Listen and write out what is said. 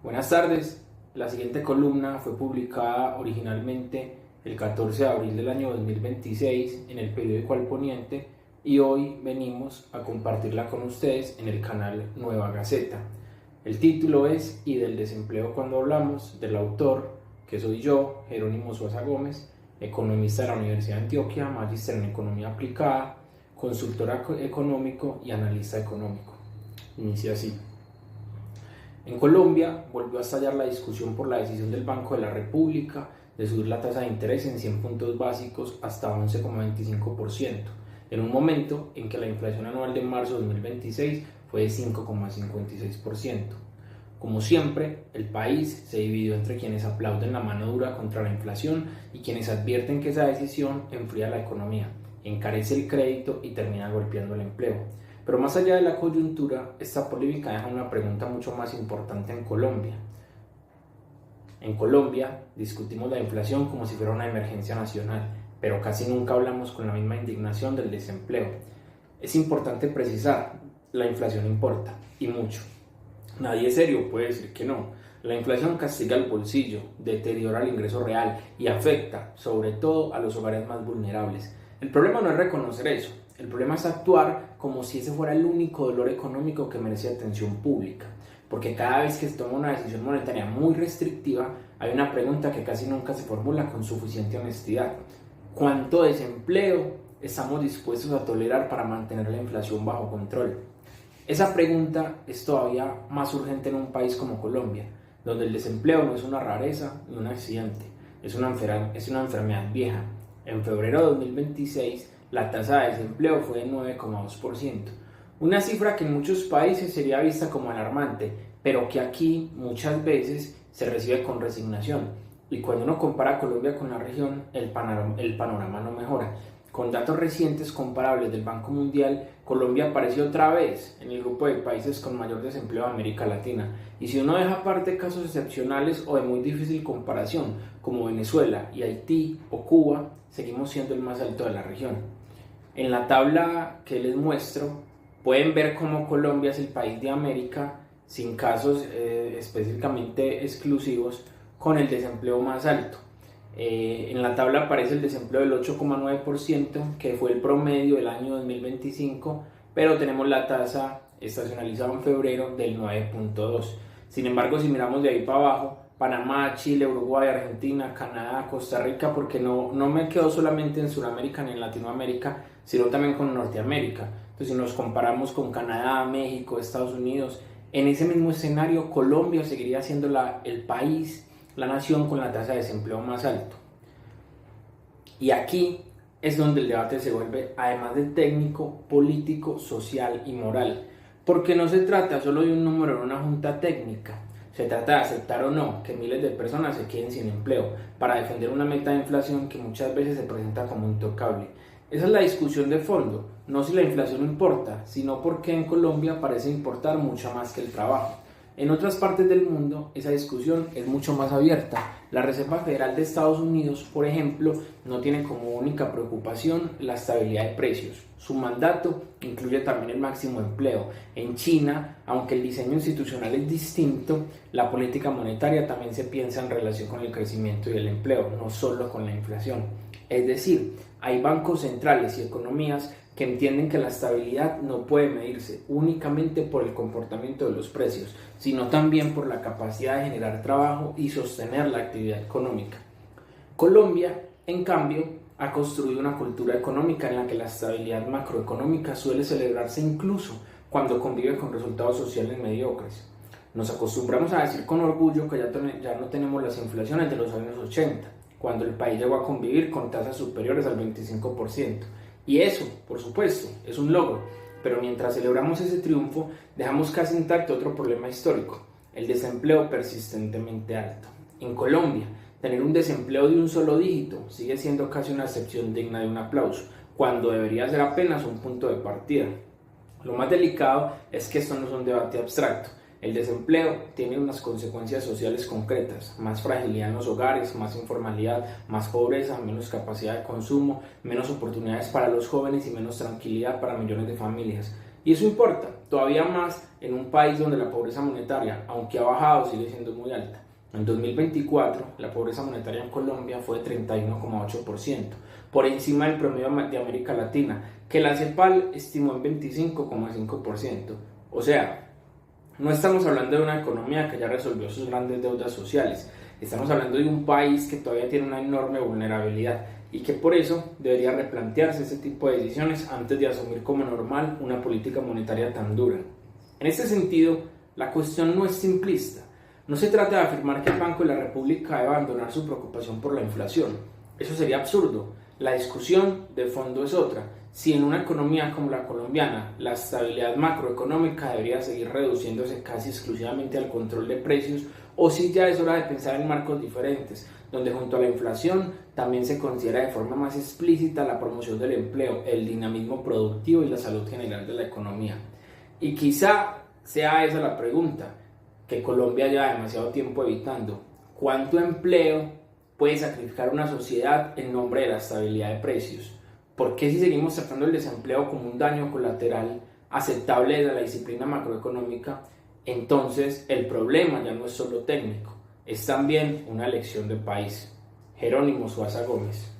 Buenas tardes. La siguiente columna fue publicada originalmente el 14 de abril del año 2026 en el periódico Al Poniente y hoy venimos a compartirla con ustedes en el canal Nueva Gaceta. El título es "Y del desempleo cuando hablamos", del autor, que soy yo, Jerónimo Sosa Gómez, economista de la Universidad de Antioquia, magíster en economía aplicada, consultor económico y analista económico. Inicia así. En Colombia volvió a estallar la discusión por la decisión del Banco de la República de subir la tasa de interés en 100 puntos básicos hasta 11,25%, en un momento en que la inflación anual de marzo de 2026 fue de 5,56%. Como siempre, el país se dividió entre quienes aplauden la mano dura contra la inflación y quienes advierten que esa decisión enfría la economía, encarece el crédito y termina golpeando el empleo. Pero más allá de la coyuntura, esta polémica deja una pregunta mucho más importante en Colombia. En Colombia discutimos la inflación como si fuera una emergencia nacional, pero casi nunca hablamos con la misma indignación del desempleo. Es importante precisar, la inflación importa, y mucho. Nadie serio puede decir que no. La inflación castiga el bolsillo, deteriora el ingreso real y afecta, sobre todo, a los hogares más vulnerables. El problema no es reconocer eso. El problema es actuar como si ese fuera el único dolor económico que merece atención pública, porque cada vez que se toma una decisión monetaria muy restrictiva, hay una pregunta que casi nunca se formula con suficiente honestidad: ¿cuánto desempleo estamos dispuestos a tolerar para mantener la inflación bajo control? Esa pregunta es todavía más urgente en un país como Colombia, donde el desempleo no es una rareza ni un accidente, es una enfermedad vieja. En febrero de 2026, la tasa de desempleo fue de 9,2%, una cifra que en muchos países sería vista como alarmante, pero que aquí muchas veces se recibe con resignación. Y cuando uno compara Colombia con la región, el panorama no mejora. Con datos recientes comparables del Banco Mundial, Colombia apareció otra vez en el grupo de países con mayor desempleo de América Latina. Y si uno deja aparte casos excepcionales o de muy difícil comparación, como Venezuela y Haití o Cuba, seguimos siendo el más alto de la región. En la tabla que les muestro, pueden ver cómo Colombia es el país de América, sin casos específicamente exclusivos, con el desempleo más alto. En la tabla aparece el desempleo del 8,9%, que fue el promedio del año 2025, pero tenemos la tasa estacionalizada en febrero del 9,2%. Sin embargo, si miramos de ahí para abajo, Panamá, Chile, Uruguay, Argentina, Canadá, Costa Rica, porque no me quedo solamente en Sudamérica ni en Latinoamérica, sino también con Norteamérica. Entonces, si nos comparamos con Canadá, México, Estados Unidos, en ese mismo escenario, Colombia seguiría siendo el país, la nación con la tasa de desempleo más alto. Y aquí es donde el debate se vuelve, además de técnico, político, social y moral, porque no se trata solo de un número en una junta técnica. Se trata de aceptar o no que miles de personas se queden sin empleo para defender una meta de inflación que muchas veces se presenta como intocable. Esa es la discusión de fondo, no si la inflación importa, sino porque en Colombia parece importar mucho más que el trabajo. En otras partes del mundo esa discusión es mucho más abierta. La Reserva Federal de Estados Unidos, por ejemplo, no tiene como única preocupación la estabilidad de precios. Su mandato incluye también el máximo empleo. En China, aunque el diseño institucional es distinto, la política monetaria también se piensa en relación con el crecimiento y el empleo, no solo con la inflación. Es decir, hay bancos centrales y economías que entienden que la estabilidad no puede medirse únicamente por el comportamiento de los precios, sino también por la capacidad de generar trabajo y sostener la actividad económica. Colombia, en cambio, ha construido una cultura económica en la que la estabilidad macroeconómica suele celebrarse incluso cuando convive con resultados sociales mediocres. Nos acostumbramos a decir con orgullo que ya no tenemos las inflaciones de los años 80, cuando el país llegó a convivir con tasas superiores al 25%. Y eso, por supuesto, es un logro, pero mientras celebramos ese triunfo, dejamos casi intacto otro problema histórico: el desempleo persistentemente alto. En Colombia, tener un desempleo de un solo dígito sigue siendo casi una excepción digna de un aplauso, cuando debería ser apenas un punto de partida. Lo más delicado es que esto no es un debate abstracto. El desempleo tiene unas consecuencias sociales concretas: más fragilidad en los hogares, más informalidad, más pobreza, menos capacidad de consumo, menos oportunidades para los jóvenes y menos tranquilidad para millones de familias. Y eso importa, todavía más en un país donde la pobreza monetaria, aunque ha bajado, sigue siendo muy alta. En 2024, la pobreza monetaria en Colombia fue de 31,8%, por encima del promedio de América Latina, que la CEPAL estimó en 25,5%. O sea, no estamos hablando de una economía que ya resolvió sus grandes deudas sociales, estamos hablando de un país que todavía tiene una enorme vulnerabilidad y que por eso debería replantearse ese tipo de decisiones antes de asumir como normal una política monetaria tan dura. En este sentido, la cuestión no es simplista. No se trata de afirmar que el Banco de la República debe abandonar su preocupación por la inflación. Eso sería absurdo. La discusión de fondo es otra. Si en una economía como la colombiana la estabilidad macroeconómica debería seguir reduciéndose casi exclusivamente al control de precios, o si ya es hora de pensar en marcos diferentes, donde junto a la inflación también se considera de forma más explícita la promoción del empleo, el dinamismo productivo y la salud general de la economía. Y quizá sea esa la pregunta que Colombia lleva demasiado tiempo evitando. ¿Cuánto empleo puede sacrificar una sociedad en nombre de la estabilidad de precios? ¿Por qué si seguimos tratando el desempleo como un daño colateral aceptable de la disciplina macroeconómica, entonces el problema ya no es solo técnico, es también una elección de país? Jerónimo Suaza Gómez.